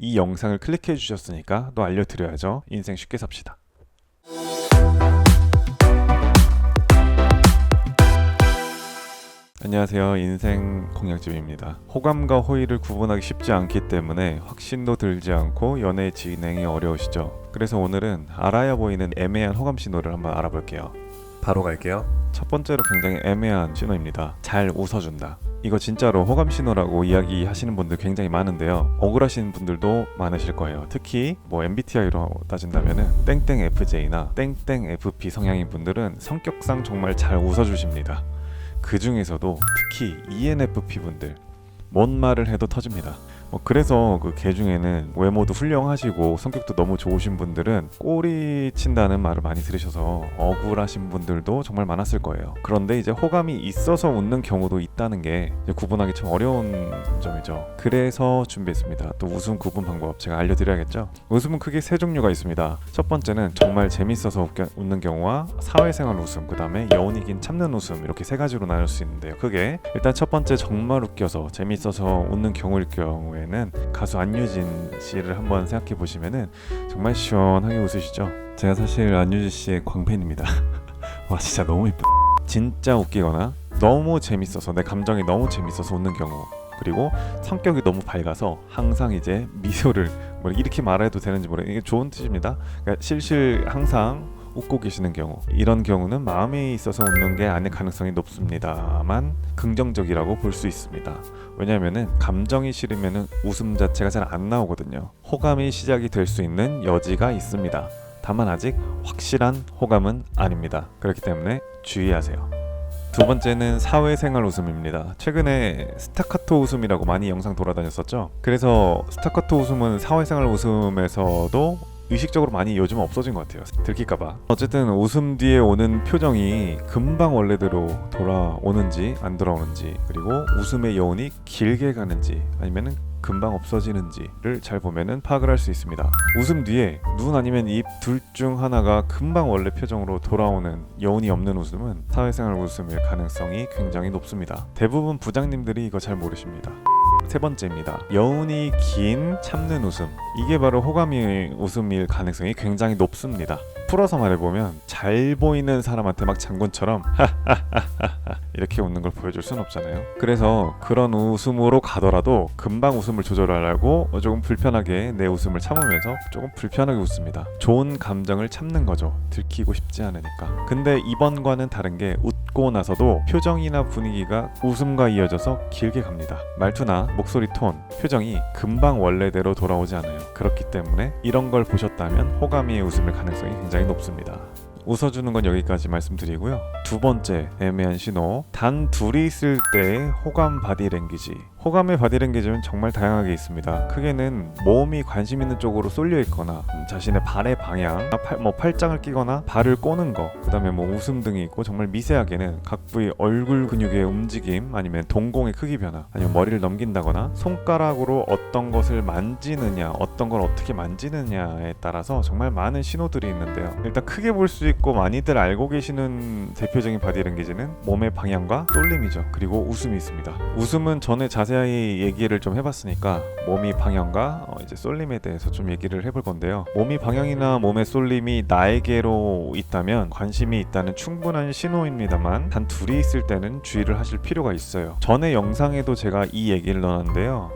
이 영상을 클릭해 주셨으니까 또 알려드려야죠. 인생 쉽게 삽시다. 안녕하세요. 인생 공략집입니다. 호감과 호의를 구분하기 쉽지 않기 때문에 확신도 들지 않고 연애 진행이 어려우시죠? 그래서 오늘은 알아야 보이는 애매한 호감 신호를 한번 알아볼게요. 바로 갈게요. 첫 번째로 굉장히 애매한 신호입니다. 잘 웃어준다. 이거 진짜로 호감 신호라고 이야기하시는 분들 굉장히 많은데요. 억울하신 분들도 많으실 거예요. 특히 MBTI로 따진다면은 땡땡 FJ나 땡땡 FP 성향인 분들은 성격상 정말 잘 웃어주십니다. 그 중에서도 특히 ENFP 분들 뭔 말을 해도 터집니다. 그래서 그 중에는 외모도 훌륭하시고 성격도 너무 좋으신 분들은 꼬리 친다는 말을 많이 들으셔서 억울하신 분들도 정말 많았을 거예요. 그런데 이제 호감이 있어서 웃는 경우도 있다는 게 이제 구분하기 참 어려운 점이죠. 그래서 준비했습니다. 또 웃음 구분 방법 제가 알려드려야겠죠. 웃음은 크게 세 종류가 있습니다. 첫 번째는 정말 재밌어서 웃는 경우와 사회생활 웃음, 그 다음에 여운이 긴 참는 웃음, 이렇게 세 가지로 나눌 수 있는데요. 크게 일단 첫 번째 정말 웃겨서 재밌어서 웃는 경우일 경우에 는 가수 안유진 씨를 한번 생각해 보시면은 정말 시원하게 웃으시죠. 제가 사실 안유진 씨의 광팬입니다. 와, 진짜 너무 이쁘. 진짜 웃기거나 너무 재밌어서 내 감정이 너무 재밌어서 웃는 경우, 그리고 성격이 너무 밝아서 항상 이제 미소를 이렇게 말해도 되는지 모르겠어요. 이게 좋은 뜻입니다. 그러니까 실실 항상 웃고 계시는 경우, 이런 경우는 마음이 있어서 웃는 게 아닐 가능성이 높습니다만 긍정적이라고 볼 수 있습니다. 왜냐하면은 감정이 싫으면은 웃음 자체가 잘 안 나오거든요. 호감이 시작이 될 수 있는 여지가 있습니다. 다만 아직 확실한 호감은 아닙니다. 그렇기 때문에 주의하세요. 두 번째는 사회생활 웃음입니다. 최근에 스타카토 웃음이라고 많이 영상 돌아다녔었죠. 그래서 스타카토 웃음은 사회생활 웃음에서도 의식적으로 많이 요즘 없어진 것 같아요. 들킬까봐. 어쨌든 웃음 뒤에 오는 표정이 금방 원래대로 돌아오는지 안 돌아오는지, 그리고 웃음의 여운이 길게 가는지 아니면은 금방 없어지는지를 잘 보면은 파악을 할 수 있습니다. 웃음 뒤에 눈 아니면 입 둘 중 하나가 금방 원래 표정으로 돌아오는 여운이 없는 웃음은 사회생활 웃음일 가능성이 굉장히 높습니다. 대부분 부장님들이 이거 잘 모르십니다. 세 번째입니다. 여운이 긴 참는 웃음. 이게 바로 호감이 웃음일 가능성이 굉장히 높습니다. 풀어서 말해보면 잘 보이는 사람한테 막 장군처럼 이렇게 웃는 걸 보여줄 순 없잖아요. 그래서 그런 웃음으로 가더라도 금방 웃음을 조절하려고 조금 불편하게 내 웃음을 참으면서 조금 불편하게 웃습니다. 좋은 감정을 참는 거죠. 들키고 싶지 않으니까. 근데 이번과는 다른 게 웃고 나서도 표정이나 분위기가 웃음과 이어져서 길게 갑니다. 말투나 목소리 톤, 표정이 금방 원래대로 돌아오지 않아요. 그렇기 때문에 이런 걸 보셨다면 호감이 웃음일 가능성이 굉장히 높습니다. 웃어주는 건 여기까지 말씀드리고요. 두 번째 애매한 신호, 단 둘이 있을 때의 호감 바디랭귀지. 호감의 바디랭귀지는 정말 다양하게 있습니다. 크게는 몸이 관심 있는 쪽으로 쏠려 있거나 자신의 발의 방향, 팔짱을 끼거나 발을 꼬는 거, 그 다음에 웃음 등이 있고, 정말 미세하게는 각 부위 얼굴 근육의 움직임, 아니면 동공의 크기 변화, 아니면 머리를 넘긴다거나 손가락으로 어떤 것을 만지느냐, 어떤 걸 어떻게 만지느냐에 따라서 정말 많은 신호들이 있는데요. 일단 크게 볼 수 있고 많이들 알고 계시는 대표적인 바디랭귀지는 몸의 방향과 쏠림이죠. 그리고 웃음이 있습니다. 웃음은 전에 자세히 얘기를 좀 해봤으니까 몸이 방향과 이제 쏠림에 대해서 좀 얘기를 해볼 건데요. 몸이 방향이나 몸의 쏠림이 나에게로 있다면 관심이 있다는 충분한 신호입니다만, 단 둘이 있을 때는 주의를 하실 필요가 있어요. 전에 영상에도 제가 이 얘기를 넣었는데요.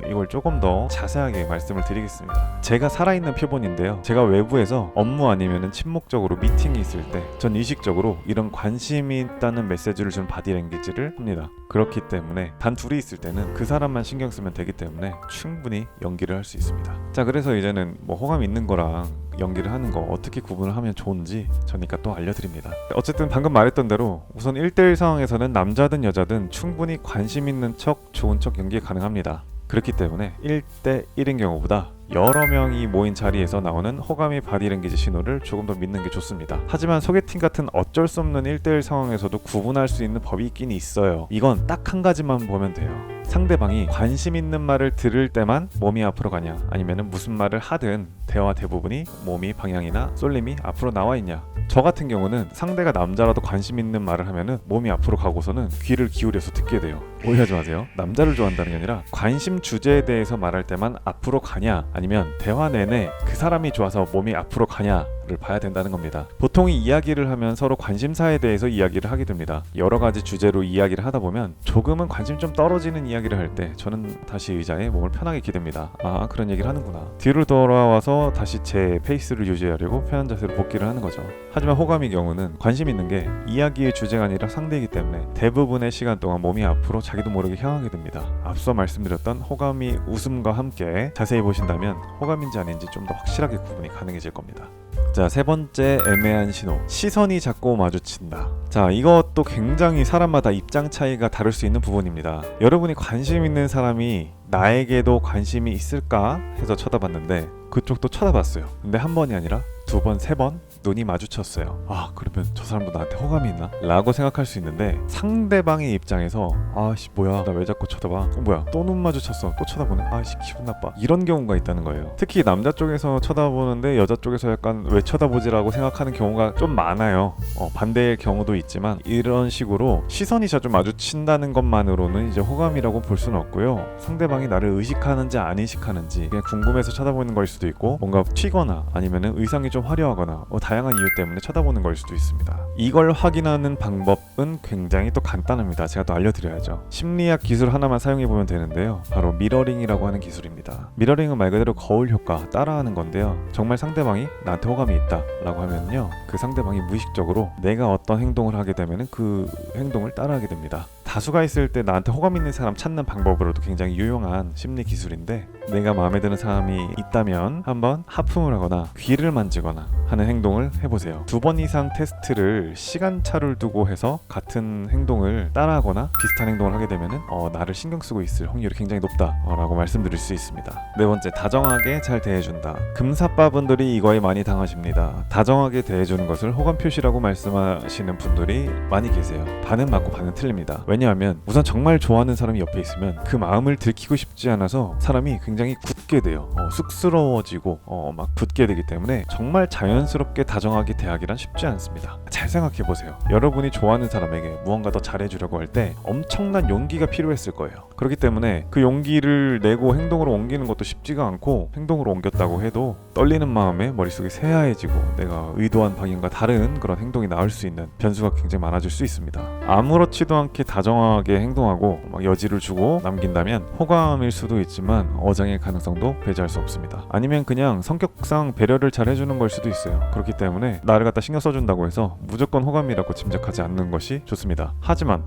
이걸 조금 더 자세하게 말씀을 드리겠습니다. 제가 살아있는 표본인데요. 제가 외부에서 업무 아니면 침묵적으로 미팅이 있을 때 전 의식적으로 이런 관심이 있다는 메시지를 주는 바디랭귀지를 합니다. 그렇기 때문에 단 둘이 있을 때는 그 사람만 신경 쓰면 되기 때문에 충분히 연기를 할 수 있습니다. 자, 그래서 이제는 호감 있는 거랑 연기를 하는 거 어떻게 구분을 하면 좋은지 저니까 또 알려드립니다. 어쨌든 방금 말했던 대로 우선 1대1 상황에서는 남자든 여자든 충분히 관심 있는 척 좋은 척 연기 가능합니다. 그렇기 때문에 1대1인 경우보다 여러 명이 모인 자리에서 나오는 호감의 바디랭귀지 신호를 조금 더 믿는 게 좋습니다. 하지만 소개팅 같은 어쩔 수 없는 1대1 상황에서도 구분할 수 있는 법이 있긴 있어요. 이건 딱 한 가지만 보면 돼요. 상대방이 관심 있는 말을 들을 때만 몸이 앞으로 가냐, 아니면은 무슨 말을 하든 대화 대부분이 몸이 방향이나 쏠림이 앞으로 나와 있냐. 저 같은 경우는 상대가 남자라도 관심 있는 말을 하면은 몸이 앞으로 가고서는 귀를 기울여서 듣게 돼요. 오해하지 마세요. 남자를 좋아한다는 게 아니라 관심 주제에 대해서 말할 때만 앞으로 가냐, 아니면 대화 내내 그 사람이 좋아서 몸이 앞으로 가냐를 봐야 된다는 겁니다. 보통 이야기를 하면 서로 관심사에 대해서 이야기를 하게 됩니다. 여러 가지 주제로 이야기를 하다 보면 조금은 관심 좀 떨어지는 이야기를 할 때 저는 다시 의자에 몸을 편하게 기댑니다. 아, 그런 얘기를 하는구나. 뒤로 돌아와서 다시 제 페이스를 유지하려고 편한 자세로 복귀를 하는 거죠. 하지만 호감의 경우는 관심 있는 게 이야기의 주제가 아니라 상대이기 때문에 대부분의 시간 동안 몸이 앞으로 자기도 모르게 향하게 됩니다. 앞서 말씀드렸던 호감이 웃음과 함께 자세히 보신다면 호감인지 아닌지 좀 더 확실하게 구분이 가능해질 겁니다. 자, 세 번째 애매한 신호. 시선이 자꾸 마주친다. 자, 이것도 굉장히 사람마다 입장 차이가 다를 수 있는 부분입니다. 여러분이 관심 있는 사람이 나에게도 관심이 있을까 해서 쳐다봤는데 그쪽도 쳐다봤어요. 근데 한 번이 아니라 두 번, 세 번 눈이 마주쳤어요. 아, 그러면 저 사람도 나한테 호감이 있나? 라고 생각할 수 있는데 상대방의 입장에서 아씨 뭐야 나 왜 자꾸 쳐다봐? 뭐야 또 눈 마주쳤어, 또 쳐다보네, 아씨 기분 나빠, 이런 경우가 있다는 거예요. 특히 남자 쪽에서 쳐다보는데 여자 쪽에서 약간 왜 쳐다보지라고 생각하는 경우가 좀 많아요. 반대의 경우도 있지만 이런 식으로 시선이 자주 마주친다는 것만으로는 이제 호감이라고 볼 수는 없고요. 상대방이 나를 의식하는지 안 의식하는지 그냥 궁금해서 쳐다보는 걸 수도 있고, 뭔가 튀거나 아니면은 의상이 좀 화려하거나 다양한 이유 때문에 쳐다보는 걸 수도 있습니다. 이걸 확인하는 방법은 굉장히 또 간단합니다. 제가 또 알려드려야죠. 심리학 기술 하나만 사용해보면 되는데요. 바로 미러링이라고 하는 기술입니다. 미러링은 말 그대로 거울 효과, 따라하는 건데요. 정말 상대방이 나한테 호감이 있다 라고 하면요, 그 상대방이 무의식적으로 내가 어떤 행동을 하게 되면 그 행동을 따라하게 됩니다. 다수가 있을 때 나한테 호감 있는 사람 찾는 방법으로도 굉장히 유용한 심리 기술인데, 내가 마음에 드는 사람이 있다면 한번 하품을 하거나 귀를 만지거나 하는 행동을 해보세요. 2번 이상 테스트를 시간차를 두고 해서 같은 행동을 따라하거나 비슷한 행동을 하게 되면 나를 신경 쓰고 있을 확률이 굉장히 높다 라고 말씀드릴 수 있습니다. 네 번째, 다정하게 잘 대해준다. 금사빠분들이 이거에 많이 당하십니다. 다정하게 대해주는 것을 호감 표시라고 말씀하시는 분들이 많이 계세요. 반은 맞고 반은 틀립니다. 왜냐하면 우선 정말 좋아하는 사람이 옆에 있으면 그 마음을 들키고 싶지 않아서 사람이 굉장히 굳게 돼요. 쑥스러워지고 막 굳게 되기 때문에 정말 자연스럽게 다정하게 대하기란 쉽지 않습니다. 잘 생각해보세요. 여러분이 좋아하는 사람에게 무언가 더 잘해주려고 할 때 엄청난 용기가 필요했을 거예요. 그렇기 때문에 그 용기를 내고 행동으로 옮기는 것도 쉽지가 않고, 행동으로 옮겼다고 해도 떨리는 마음에 머릿속이 새하얘지고 내가 의도한 방향과 다른 그런 행동이 나올 수 있는 변수가 굉장히 많아질 수 있습니다. 아무렇지도 않게 다정하게 행동하고 막 여지를 주고 남긴다면 호감일 수도 있지만 어장일 가능성도 배제할 수 없습니다. 아니면 그냥 성격상 배려를 잘 해주는 걸 수도 있어요. 그렇기 때문에 나를 갖다 신경 써준다고 해서 무조건 호감이라고 짐작하지 않는 것이 좋습니다. 하지만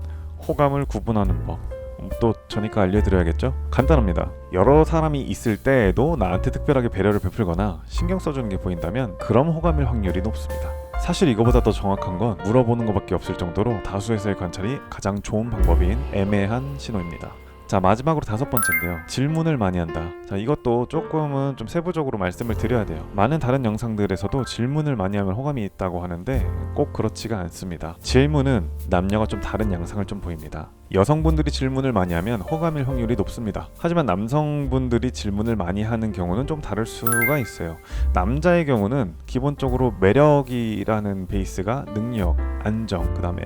호감을 구분하는 법, 또 저니까 알려드려야겠죠? 간단합니다. 여러 사람이 있을 때에도 나한테 특별하게 배려를 베풀거나 신경 써주는 게 보인다면 그럼 호감일 확률이 높습니다. 사실 이거보다 더 정확한 건 물어보는 것밖에 없을 정도로 다수에서의 관찰이 가장 좋은 방법인 애매한 신호입니다. 자, 마지막으로 5번째인데요. 질문을 많이 한다. 자, 이것도 조금은 좀 세부적으로 말씀을 드려야 돼요. 많은 다른 영상들에서도 질문을 많이 하면 호감이 있다고 하는데 꼭 그렇지가 않습니다. 질문은 남녀가 좀 다른 양상을 좀 보입니다. 여성분들이 질문을 많이 하면 호감일 확률이 높습니다. 하지만 남성분들이 질문을 많이 하는 경우는 좀 다를 수가 있어요. 남자의 경우는 기본적으로 매력이라는 베이스가 능력, 안정, 그 다음에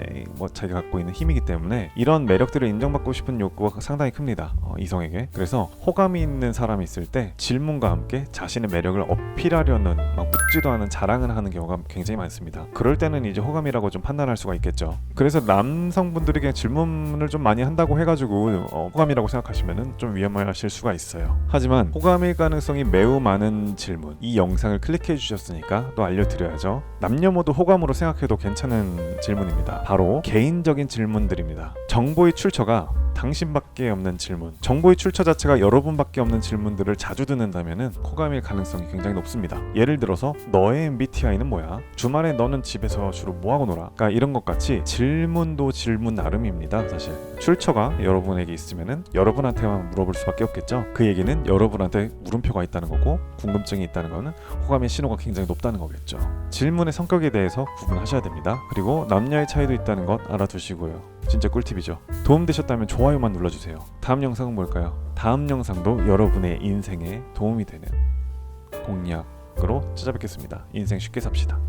자기가 갖고 있는 힘이기 때문에 이런 매력들을 인정받고 싶은 욕구가 상당히 큽니다. 이성에게. 그래서 호감이 있는 사람이 있을 때 질문과 함께 자신의 매력을 어필하려는, 막 묻지도 않은 자랑을 하는 경우가 굉장히 많습니다. 그럴 때는 이제 호감이라고 좀 판단할 수가 있겠죠. 그래서 남성분들이 그냥 질문을 좀 많이 한다고 해가지고 호감이라고 생각하시면 좀 위험하실 수가 있어요. 하지만 호감일 가능성이 매우 많은 질문, 이 영상을 클릭해 주셨으니까 또 알려드려야죠. 남녀 모두 호감으로 생각해도 괜찮은 질문입니다. 바로 개인적인 질문들입니다. 정보의 출처가 당신밖에 없는 질문, 정보의 출처 자체가 여러분밖에 없는 질문들을 자주 듣는다면 호감일 가능성이 굉장히 높습니다. 예를 들어서 너의 MBTI는 뭐야? 주말에 너는 집에서 주로 뭐하고 놀아? 그러니까 이런 것 같이 질문도 질문 나름입니다. 사실 출처가 여러분에게 있으면은 여러분한테만 물어볼 수밖에 없겠죠. 그 얘기는 여러분한테 물음표가 있다는 거고 궁금증이 있다는 거는 호감의 신호가 굉장히 높다는 거겠죠. 질문의 성격에 대해서 구분하셔야 됩니다. 그리고 남녀의 차이도 있다는 것 알아두시고요. 진짜 꿀팁이죠. 도움되셨다면 좋아요만 눌러주세요. 다음 영상은 뭘까요? 다음 영상도 여러분의 인생에 도움이 되는 공략으로 찾아뵙겠습니다. 인생 쉽게 삽시다.